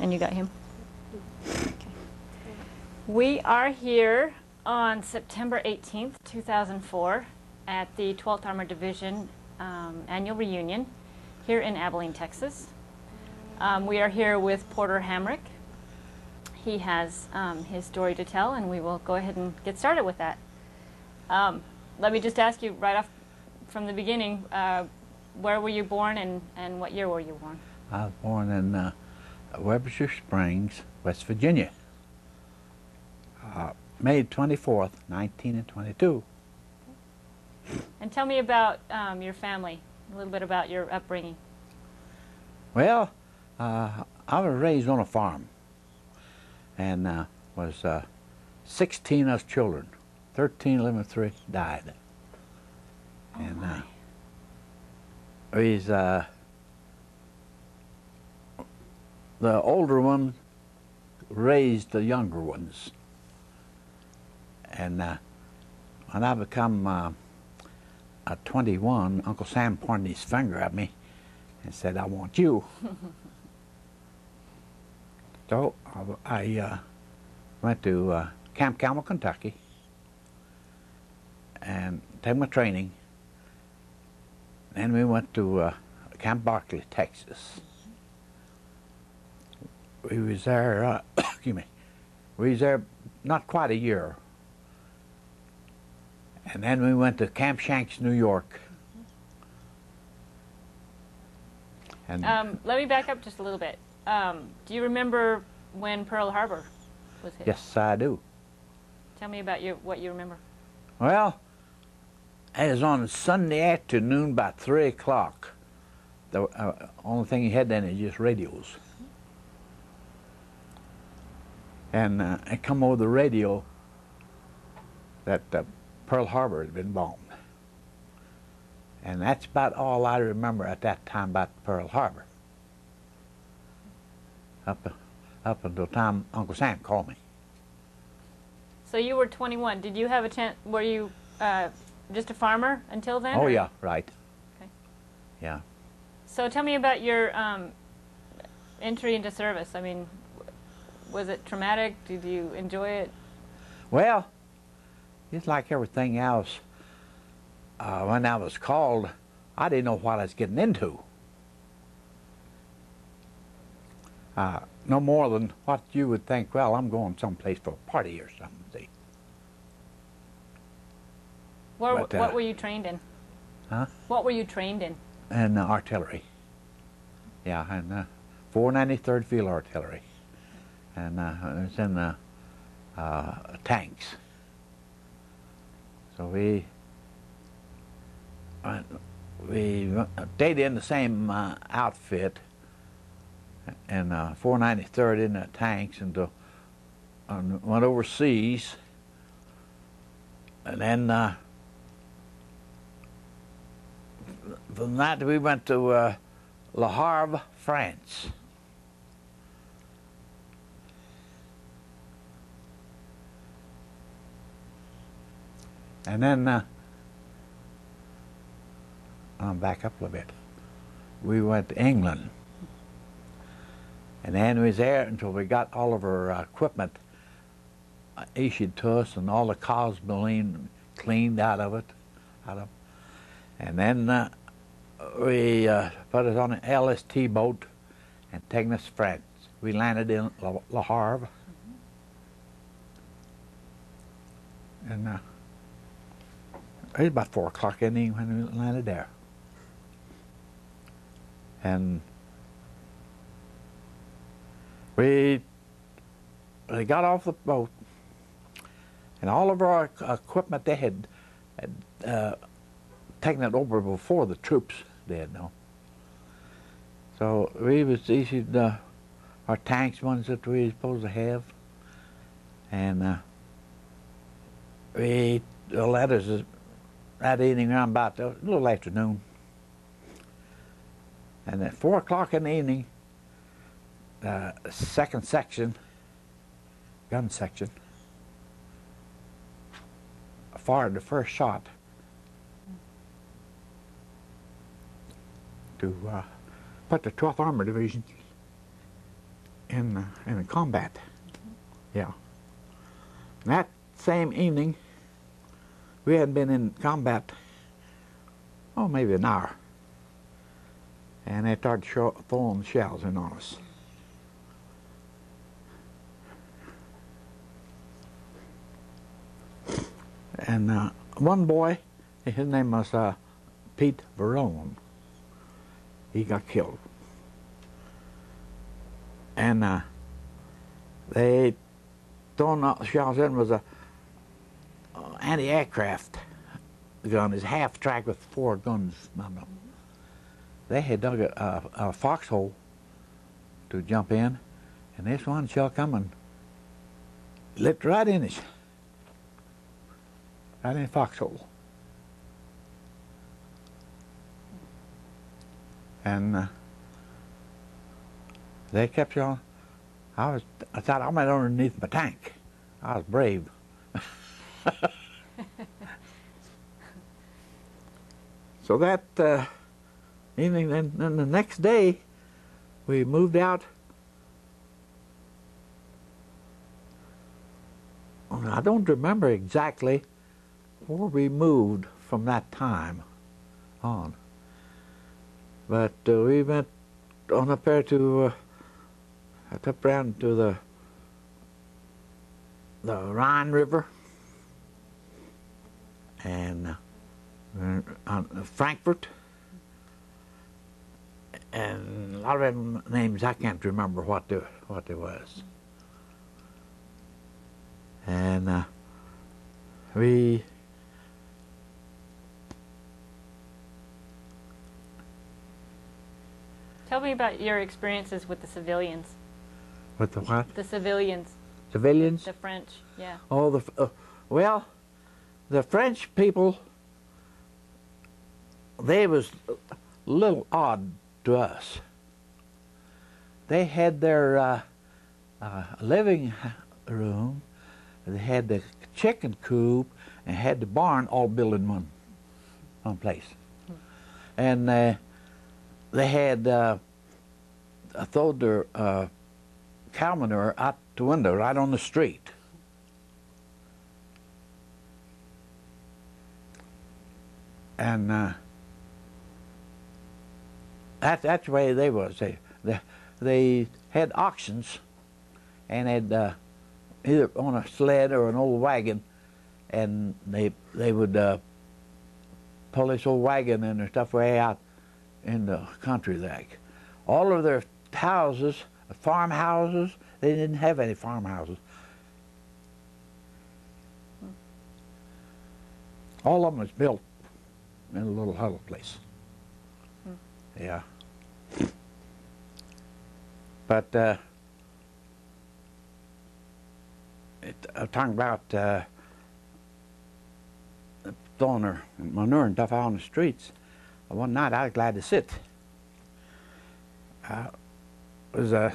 And you got him? Okay. We are here on September 18th, 2004 at the 12th Armored Division annual reunion here in Abilene, Texas. We are here with Porter Hamrick. He has his story to tell, and we will go ahead and get started with that. Let me just ask you right off from the beginning, where were you born and what year were you born? I was born in Webster Springs, West Virginia, May 24th, 1922. And tell me about your family, a little bit about your upbringing. Well, I was raised on a farm, and was 16 of us children. 13, 11, 3 died. Oh, and my. The older one raised the younger ones. And when I become 21, Uncle Sam pointed his finger at me and said, "I want you." So I went to Camp Calma, Kentucky, and took my training. Then we went to Camp Barkley, Texas. We was there, excuse me, we was there not quite a year. And then we went to Camp Shanks, New York. And let me back up just a little bit. Do you remember when Pearl Harbor was hit? yes, I do. Tell me about what you remember. Well, it was on Sunday afternoon about 3 o'clock. The only thing you had then is just radios. And it come over the radio that Pearl Harbor had been bombed. And that's about all I remember at that time about Pearl Harbor. Up until the time Uncle Sam called me. So you were 21. Did you have a chance, were you just a farmer until then? Oh, or? yeah, right. Okay. Yeah. So tell me about your entry into service. I mean, was it traumatic? Did you enjoy it? Well, just like everything else, when I was called, I didn't know what I was getting into. No more than what you would think, well, I'm going someplace for a party or something. See. What were you trained in? Huh? What were you trained in? And artillery. Yeah, and 493rd Field Artillery. And it was in tanks. So we stayed in the same outfit, and 493rd in the tanks, and went overseas. And then from that we went to Le Havre, France. And then, I'll back up a little bit. We went to England. And then we was there until we got all of our equipment issued to us and all the cosmoline cleaned out of it. And then we put us on an LST boat and taken us to France. We landed in Le Havre. And it was about 4 o'clock in the evening when we landed there. And we got off the boat, and all of our equipment they had taken it over before the troops did, no. So we was issued our tanks, ones that we were supposed to have, and we the letters that evening around about a little afternoon. And at 4 o'clock in the evening, second section, gun section, fired the first shot to put the 12th Armored Division in combat. Yeah. And that same evening, we had been in combat, oh, maybe an hour, and they started throwing shells in on us. And one boy, his name was Pete Verone. He got killed. And they thrown shells in was a anti-aircraft gun. It's half track with 4 guns on them. They had dug a foxhole to jump in, and this one shell coming lit right in it. Right in the foxhole. And they kept on. I thought I went underneath my tank. I was brave. So that evening, then the next day, we moved out. I don't remember exactly where we moved from that time on, but we went on up there to up around to the Rhine River and Frankfurt, and a lot of them names I can't remember what they was. And we Tell me about your experiences with the civilians. With the what? The civilians. Civilians? The French, yeah. Oh, well, the French people, they was a little odd to us. They had their living room, they had the chicken coop, and had the barn all built in one place. And they had thrown their cow manure out the window right on the street. And that's the way they was. They had auctions, and had either on a sled or an old wagon, and they would pull this old wagon and their stuff way out in the country like. All of their houses, farmhouses, they didn't have any farmhouses. All of them was built in a little huddle place. Yeah. But I'm talking about throwing their manure and stuff out on the streets. One night I was glad to sit. It was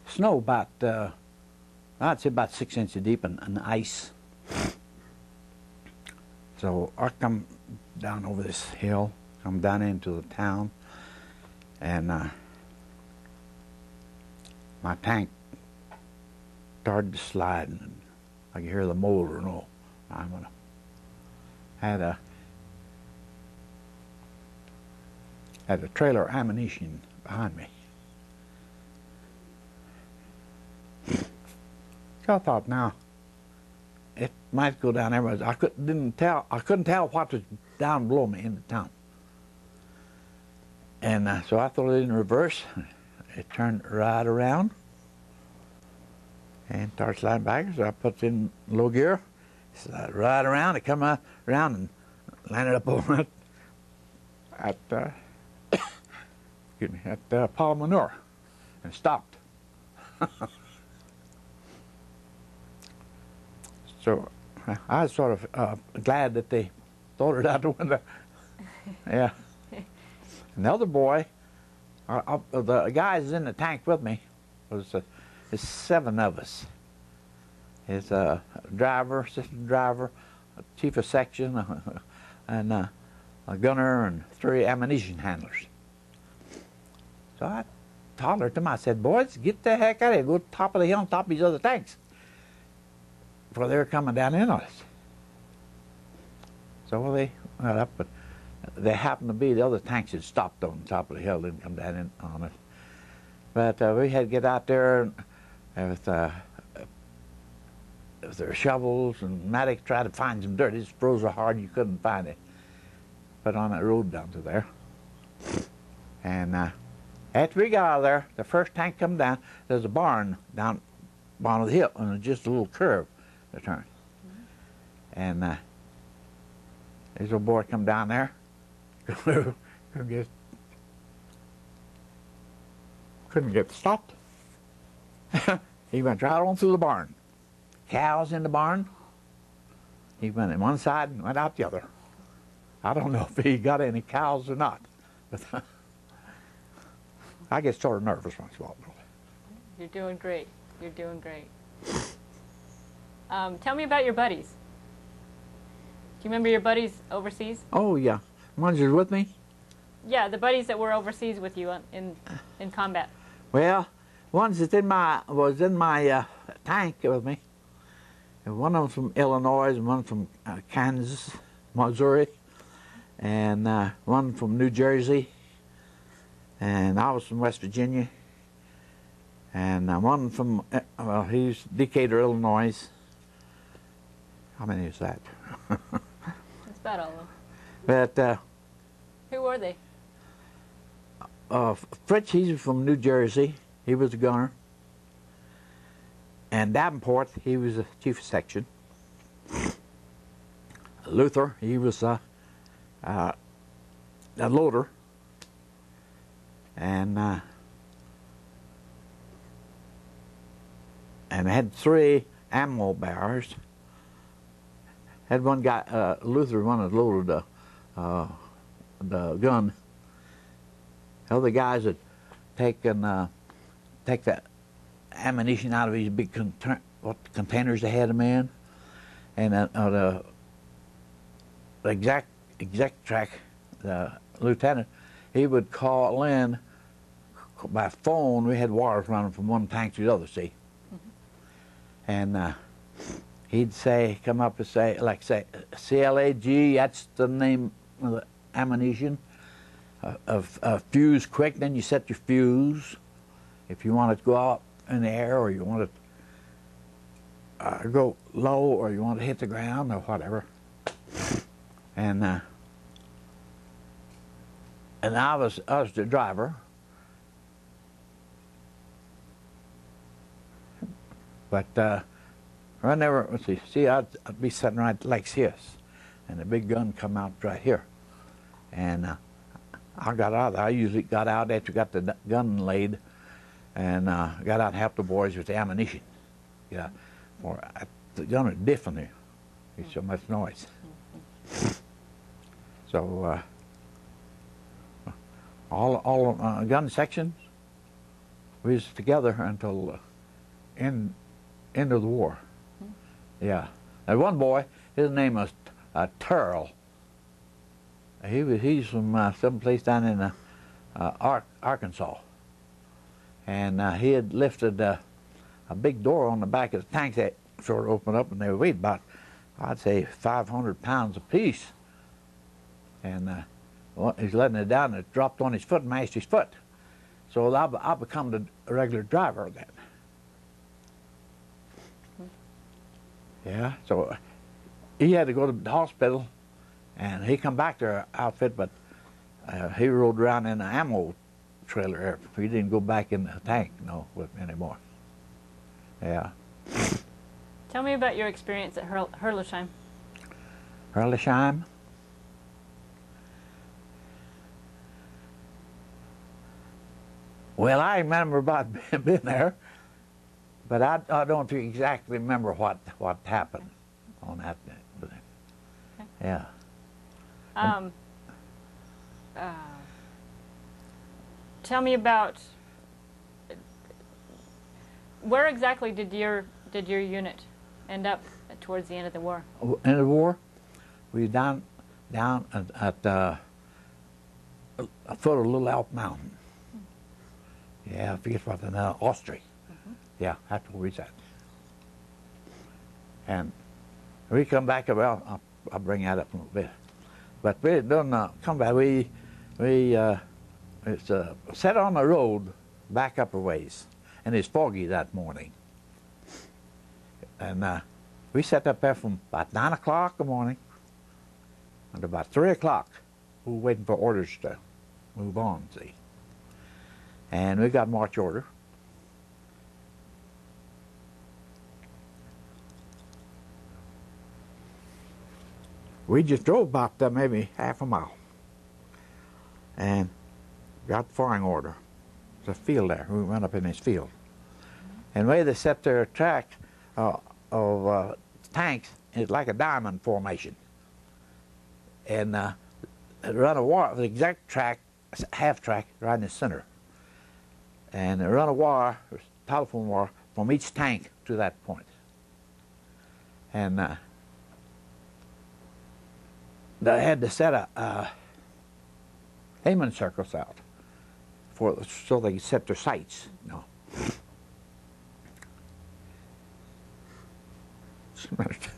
snow about, I'd say about 6 inches deep and ice. So I come down over this hill, come down into the town, and my tank started to slide, and I could hear the motor and all. Had a trailer of ammunition behind me. So I thought, now it might go down there, but I couldn't tell what was down below me in the town. And so I threw it in reverse. It turned right around and started sliding back. So I put it in low gear, slid right around. It come right around and landed up over it at excuse me, at Paul Manure, and stopped. So I was sort of glad that they threw it out the window. Yeah. And the other boy, the guys in the tank with me, there's 7 of us. His driver, assistant driver, chief of section, and a gunner, and 3 ammunition handlers. So I hollered to them. I said, boys, get the heck out of here. Go to the top of the hill on top of these other tanks. For they were coming down in on us. So they went up, but they happened to be, the other tanks had stopped on the top of the hill, didn't come down in on us. But we had to get out there with their shovels and mattocks, try to find some dirt. It froze so hard you couldn't find it. But on that road down to there. And after we got out of there, the first tank come down, there's a barn down bottom of the hill, and just a little curve to turn. And this little boy come down there, couldn't get stopped. He went right on through the barn. Cows in the barn. He went in one side and went out the other. I don't know if he got any cows or not, but I get sort of nervous once in a while. You're doing great. You're doing great. Tell me about your buddies. Do you remember your buddies overseas? Oh yeah, ones that was with me. Yeah, the buddies that were overseas with you in combat. Well, ones that was in my tank with me. And one of them from Illinois, and one from Kansas, Missouri, and one from New Jersey, and I was from West Virginia, and one from he's Decatur, Illinois. How many is that? That's about all of them. But who were they? Fritz, he's from New Jersey. He was a gunner. And Davenport, he was the chief of section. Luther, he was a loader. And I had 3 ammo bearers. Had one guy, Luther, one that loaded the gun. Other guys that take that ammunition out of these big containers they had them in, and the exec track, the lieutenant, he would call in by phone. We had wires running from one tank to the other, see, and he'd come up and say, CLAG, that's the name of the ammunition. A fuse quick, then you set your fuse. If you want it to go out in the air, or you want it to go low, or you want to hit the ground, or whatever. And I was the driver. But whenever, let's see, I'd be sitting right like this, and the big gun come out right here, and I got out. I usually got out after we got the gun laid, and got out and helped the boys with the ammunition. Yeah, for the gun is different here. There's so much noise. So all gun sections, we was together until end of the war. Yeah. Now one boy, his name was Turl. He's from some place down in Arkansas, and he had lifted a big door on the back of the tank that sort of opened up, and they weighed about, I'd say, 500 pounds apiece. And he's letting it down, and it dropped on his foot and mashed his foot. So I become the regular driver of that. Yeah. So he had to go to the hospital. And he come back to our outfit, but he rode around in an ammo trailer. He didn't go back in the tank, with me anymore. Yeah. Tell me about your experience at Herlesheim. Herlesheim? Well, I remember about being there, but I don't exactly remember what happened on that day. Okay. Yeah. Tell me about where exactly did your unit end up towards the end of the war? End of the war, we were down at the foot of Little Elk Mountain. Yeah, I forget what the now, Austria. Yeah, that's where we sat. And we come back, well, I'll bring that up a little bit. But we done come back, it's set on the road back up a ways, and it's foggy that morning. And we sat up there from about 9 o'clock in the morning, and about 3 o'clock, we were waiting for orders to move on, see. And we got march order. We just drove about maybe half a mile and got the firing order. There's a field there. We went up in this field. And the way they set their track of tanks is like a diamond formation. And they run a wire, the exact track, half track, right in the center. And they run a wire, telephone wire, from each tank to that point. And they had to set a aiming circles out so they could set their sights, you know. Just a minute.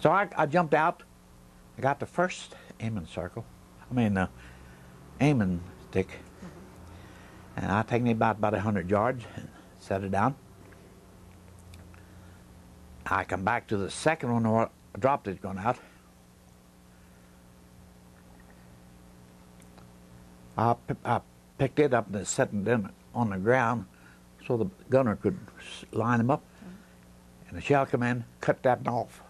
So I jumped out. I got the first aiming circle. Aiming stick. And I take me about 100 yards and set it down. I come back to the second one where I dropped it going out. I picked it up and set it down on the ground so the gunner could line them up. And the shell come in, cut that off.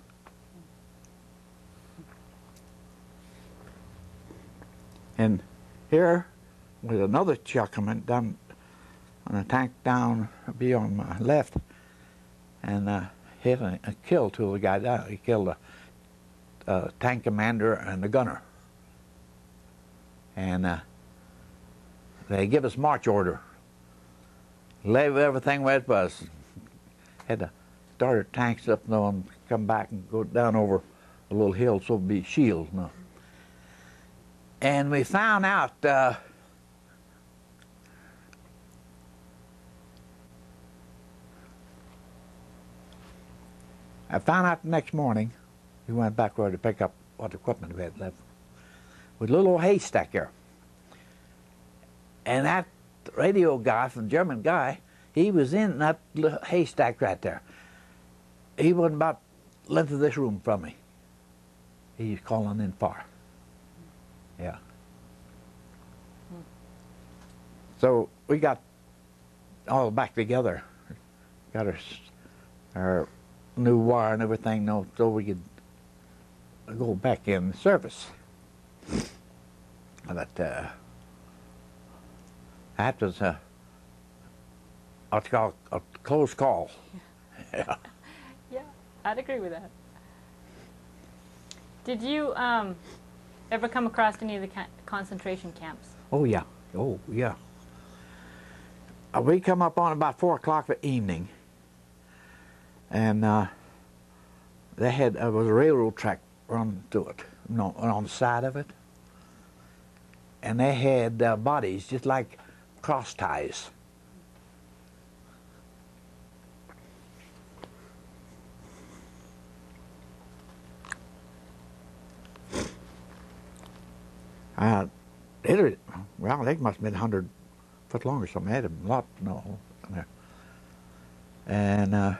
And here was another shell coming down on a tank down beyond my left, and hit and killed two of the guys down. He killed the tank commander and the gunner. And they give us march order. Leave everything where it was. Had to start our tanks up though and come back and go down over a little hill so it'd be shield. No. And we found out the next morning, we went back there to pick up what equipment we had left, with a little old haystack there. And that radio guy, from German guy, he was in that little haystack right there. He wasn't about the length of this room from me. He was calling in far. Yeah. So we got all back together, got our new wire and everything, so we could go back in the service. But that was what's called a close call. Yeah. Yeah, I'd agree with that. Did you ever come across any of the concentration camps? Oh yeah, oh yeah. We come up on about 4 o'clock in the evening, and they had there was a railroad track run through it, on the side of it, and they had bodies just like cross ties. Well, they must have been 100 foot long or something. They had a lot, there. And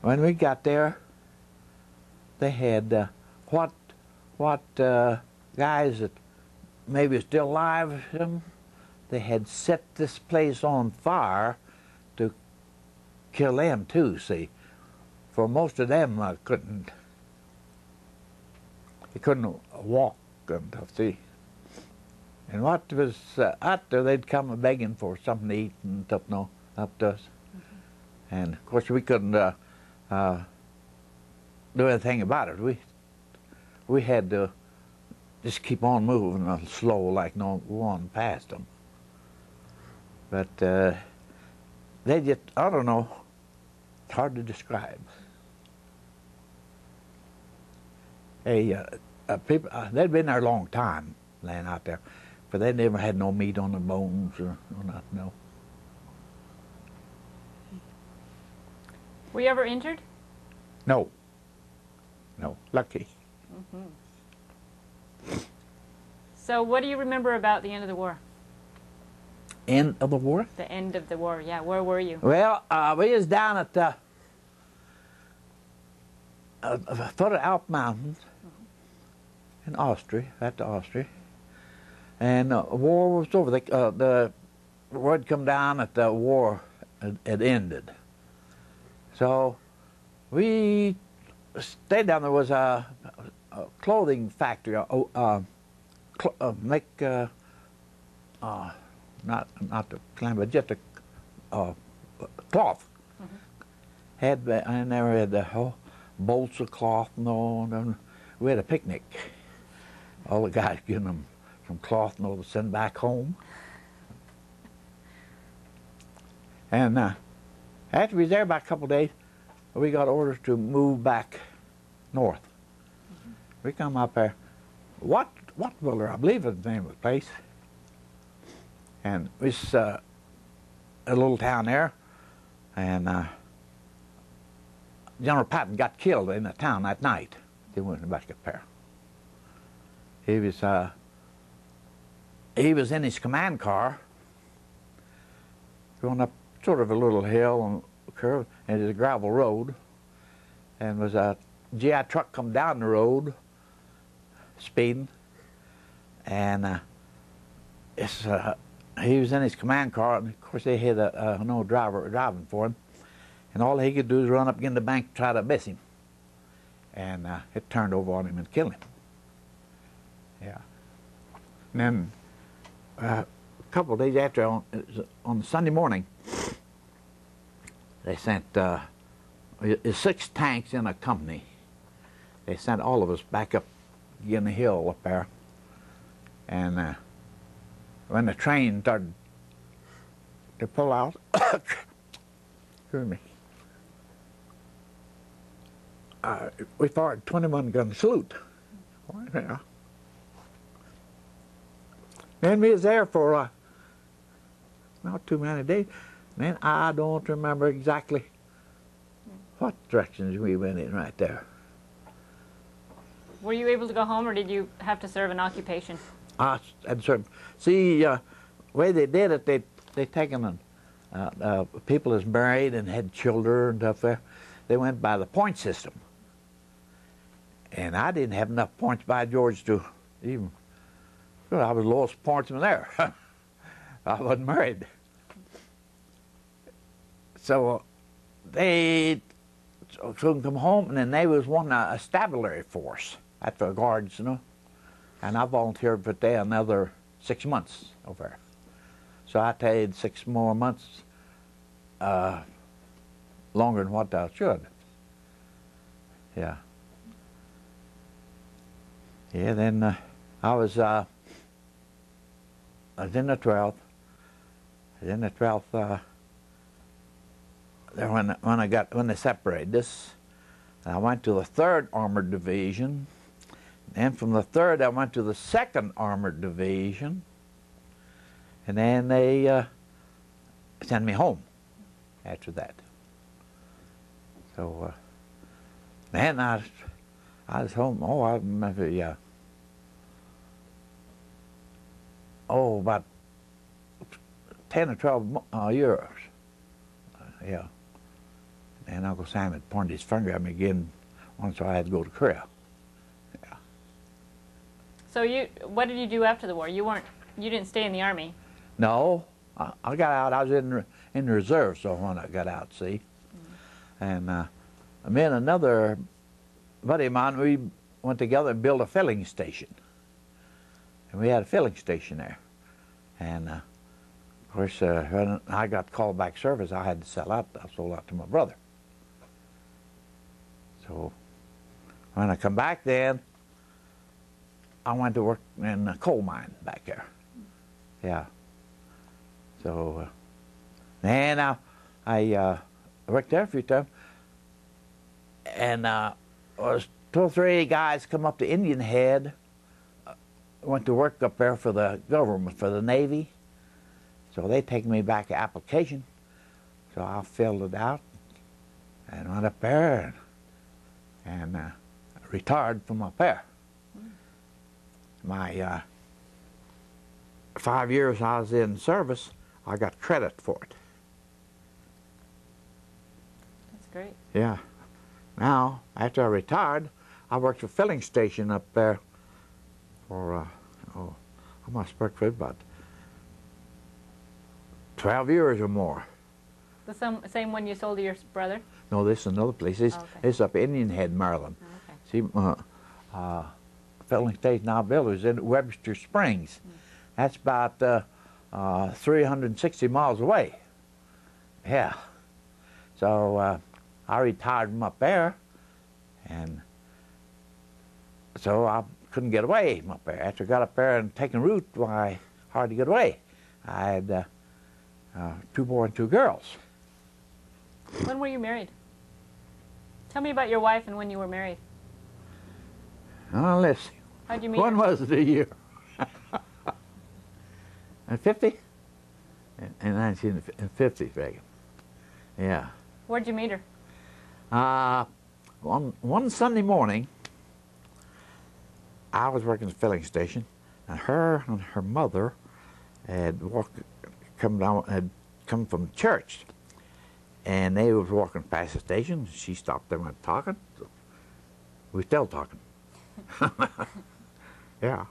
when we got there, they had what guys that maybe are still alive, they had set this place on fire to kill them too, see. For most of them they couldn't walk and stuff, see. And what was out there, they'd come begging for something to eat and stuff, up to us. And of course we couldn't do anything about it. We had to just keep on moving slow, like no one past them. But they just, I don't know, it's hard to describe. Hey, people, they'd been there a long time, laying out there, but they never had no meat on their bones or nothing, no. Were you ever injured? No. No, lucky. So what do you remember about the end of the war? End of the war? The end of the war, yeah. Where were you? Well, we was down at the foot of Alp Mountains in Austria, and the war was over. The word come down that the war had ended. So we stayed down. There was a clothing factory, not the clan, but just a cloth. And there had the whole bolts of cloth and all. And we had a picnic. All the guys giving them some cloth and all to send back home. And after we was there about a couple of days, we got orders to move back north. We come up there, Whatwiller, I believe is the name of the place. And it's a little town there, and General Patton got killed in the town that night. They went back up there. He was in his command car, going up sort of a little hill and curve, and it's a gravel road, and was a GI truck come down the road, speeding, and he was in his command car, and of course they had no driver driving for him, and all he could do is run up against the bank to try to miss him, and it turned over on him and killed him. Yeah. And then a couple of days after, on Sunday morning, they sent 6 tanks in a company. They sent all of us back up in the hill up there, and when the train started to pull out, excuse me, we fired 21-gun salute. Yeah. And we was there for not too many days. Man, I don't remember exactly what directions we went in right there. Were you able to go home, or did you have to serve an occupation? I had served. See, the way they did it, they taken people that's married and had children and stuff there. They went by the point system. And I didn't have enough points by George to even, well, I was the lowest pointsman there. I wasn't married. So they couldn't come home, and then they was wanting a stabulary force at the guards, you know. And I volunteered for there another 6 months over there. So I stayed 6 more months longer than what I should. Yeah. Yeah, then I was in the 12th. In the 12th, when they separated us, I went to the 3rd Armored Division. And from the 3rd, I went to the 2nd Armored Division. And then they sent me home after that. So then I was home. Oh, I remember, yeah. Oh, about 10 or 12 years. Yeah. And Uncle Sam had pointed his finger at me again once, so I had to go to Korea. Yeah. So what did you do after the war? You didn't stay in the Army. No, I got out. I was in the reserve, so when I got out, see. And me and another buddy of mine, we went together and built a filling station. And we had a filling station there. And of course, when I got called back service, I had to sell out. I sold out to my brother. So when I come back then, I went to work in a coal mine back there. Yeah. So and I worked there a few times, and was two or three guys come up to Indian Head, went to work up there for the government, for the Navy. So they take me back an application. So I filled it out and went up there and retired from up there. My 5 years I was in service, I got credit for it. That's great. Yeah. Now, after I retired, I worked a filling station up there for, I must work for about 12 years or more. The same one you sold to your brother? No, this is another place. This is up Indian Head, Maryland. Okay. See, filling station I built was in Webster Springs. That's about 360 miles away. Yeah. So I retired from up there, and so I couldn't get away from up there. After I got up there and taken root, why, hard to get away. I had 2 boys and 2 girls. When were you married? Tell me about your wife and when you were married. Let's see. How'd you meet When her? was the year? In 50? In 1950, Reagan. Yeah. Where'd you meet her? One Sunday morning, I was working at the filling station, and her mother had come from church, and they was walking past the station. She stopped them and talking. So we still talking. Yeah.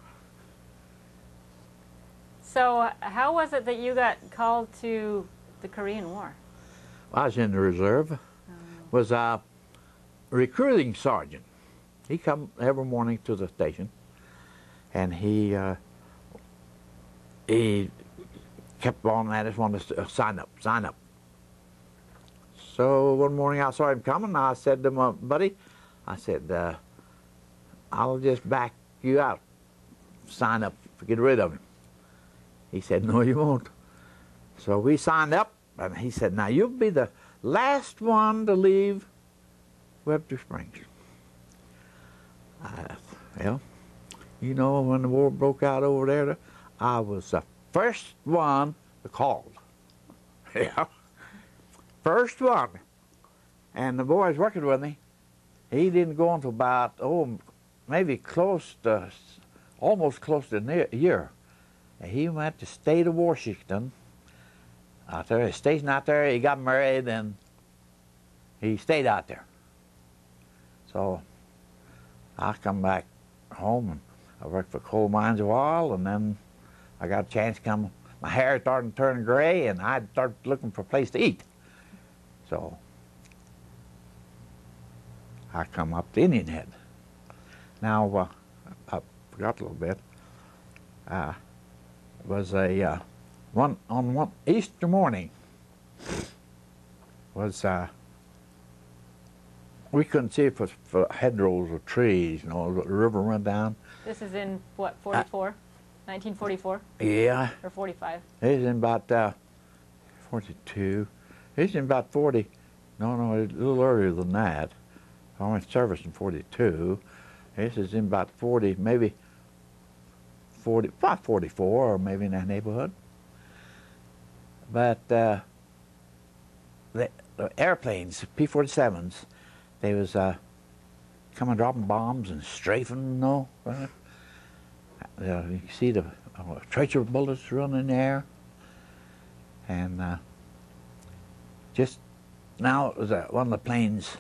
So how was it that you got called to the Korean War? I was in the reserve. Was a recruiting sergeant. He come every morning to the station, and he kept on at us, wanted to sign up. So one morning I saw him coming. I said to my buddy, I said, I'll just back you out. Sign up, get rid of him. He said, no, you won't. So we signed up, and he said, now you'll be the last one to leave Webster Springs. Well, you know, when the war broke out over there, I was the first one called. Yeah. First one. And the boys working with me, he didn't go until about, maybe almost close to a year. He went to state of Washington, out there, stationed out there. He got married, and he stayed out there. So I come back home, and I worked for coal mines a while, and then I got a chance to come. My hair started turning gray, and I started looking for a place to eat. So I come up to Indian Head. Now, I forgot a little bit. It was one Easter morning. We couldn't see for hedgerows or trees. You know, the river went down. This is in what, 44? 1944? Yeah. Or 45? It was in about 42. It was in about 40. No, a little earlier than that. I went to service in 42. This is in about 40, maybe 40, about 44, or maybe in that neighborhood. But the airplanes, P-47s, they was coming dropping bombs and strafing, you know. You can see the tracer bullets running in the air. And just now it was one of the planes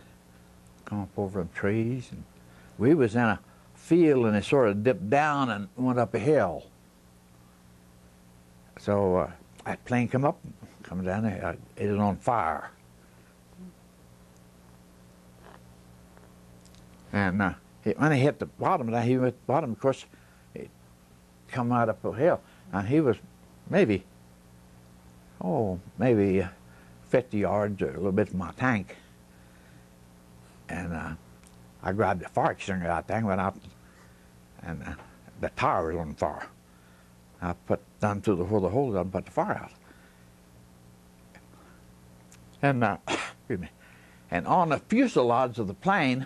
come up over them trees, and we was in a field, and it sort of dipped down and went up a hill. So that plane come down there, it was on fire. And when he hit the bottom, of course, it come right up a hill, and he was maybe 50 yards or a little bit from my tank. And I grabbed the fire extinguisher out there and went out, and the tire was on fire. I put down to where the hole was and put the fire out. And excuse me. And on the fuselage of the plane,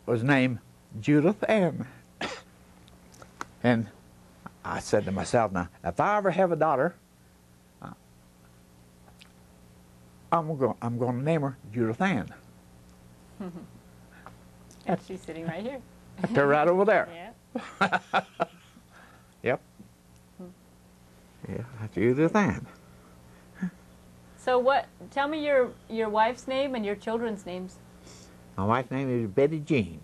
was named Judith Ann. And I said to myself, now, if I ever have a daughter, I'm going to name her Judith Ann. And she's sitting right here. They're right over there. Yeah. Yep. Yeah, that's Judith Ann. So tell me your wife's name and your children's names. My wife's name is Betty Jean.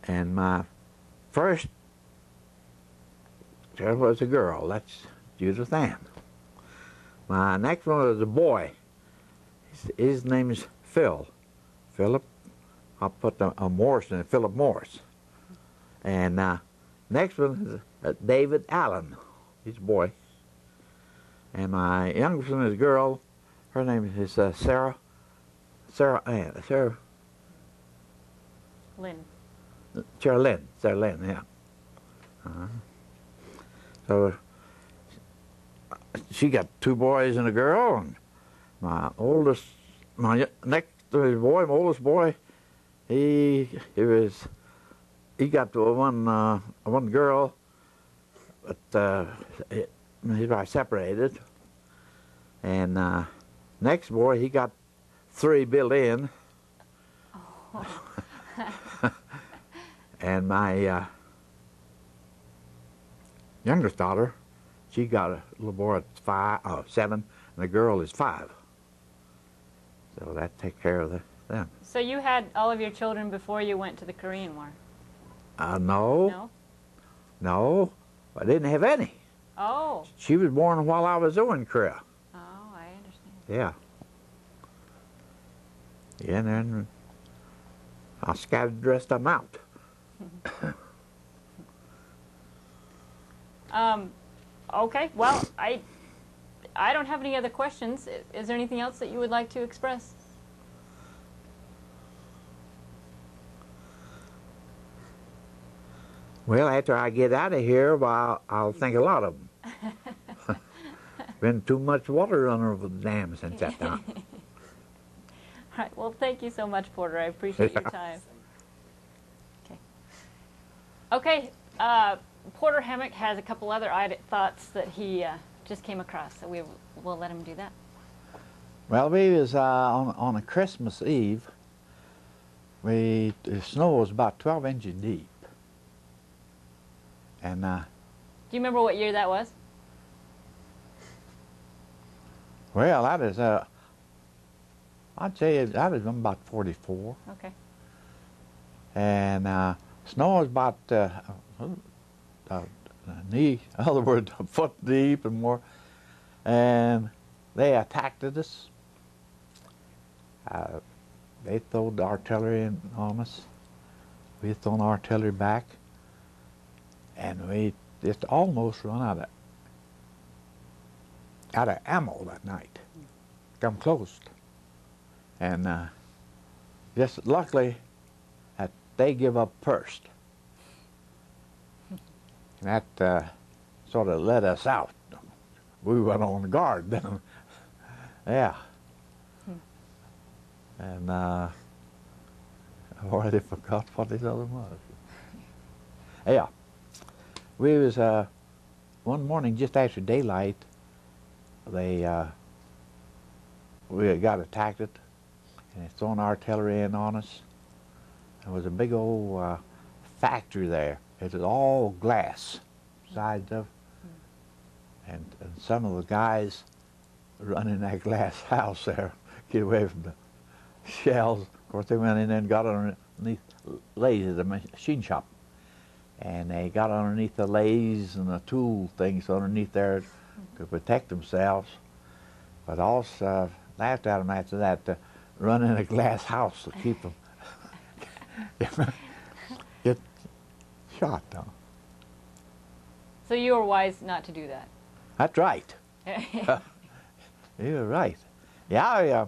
And my first child was a girl. That's Judith Ann. My next one was a boy. His name is Phil. Philip. I'll put a Morris in it, Philip Morris. And next one is David Allen. He's a boy. And my youngest one is a girl. Her name is Sarah Lynn. Sarah Lynn, yeah. So she got 2 boys and a girl, and my oldest boy, he got to one girl, but he got separated. And next boy, he got 3 built in. Oh. And my youngest daughter, she got a little boy at 7, and the girl is 5. So that takes care of them. So you had all of your children before you went to the Korean War? No. No? No, I didn't have any. Oh. She was born while I was in Korea. Oh, I understand. Yeah. Yeah, and then I scattered the rest of them out. Okay, well, I don't have any other questions. Is there anything else that you would like to express? Well, after I get out of here, well, I'll think a lot of them. Been too much water running over the dam since that time. All right, well, thank you so much, Porter. I appreciate your time. Okay, Porter Hamrick has a couple other thoughts that he just came across, so we'll let him do that. Well, we was on a Christmas Eve. The snow was about 12 inches deep. And do you remember what year that was? well, that is I'd say that was about 44. Okay. And snow was about knee, in other words, a foot deep and more. And they attacked us. They threw artillery on us. We threw artillery back. And we just almost run out of ammo that night. Come close. And just luckily that they give up first. And that sort of let us out. We went on guard then. Yeah. And I already forgot what this other was. Yeah. We was one morning just after daylight. We got attacked, and they thrown artillery in on us. There was a big old factory there. It was all glass, sides of, and some of the guys run in that glass house there, get away from the shells. Of course, they went in there and got underneath lathes at the machine shop. And they got underneath the lathes and the tool things underneath there to protect themselves. But also laughed at them after that to run in a glass house to keep them get shot though. So you were wise not to do that. That's right. You're right. Yeah,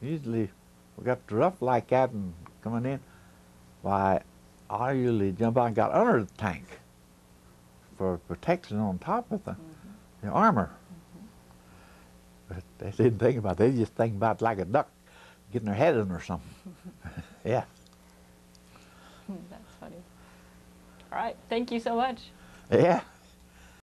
usually we got rough like that and coming in. Why, I usually jump out and got under the tank for protection on top of the armor. But they didn't think about it. They just think about it like a duck getting their head in or something. Yeah. That's funny. All right, thank you so much. Yeah.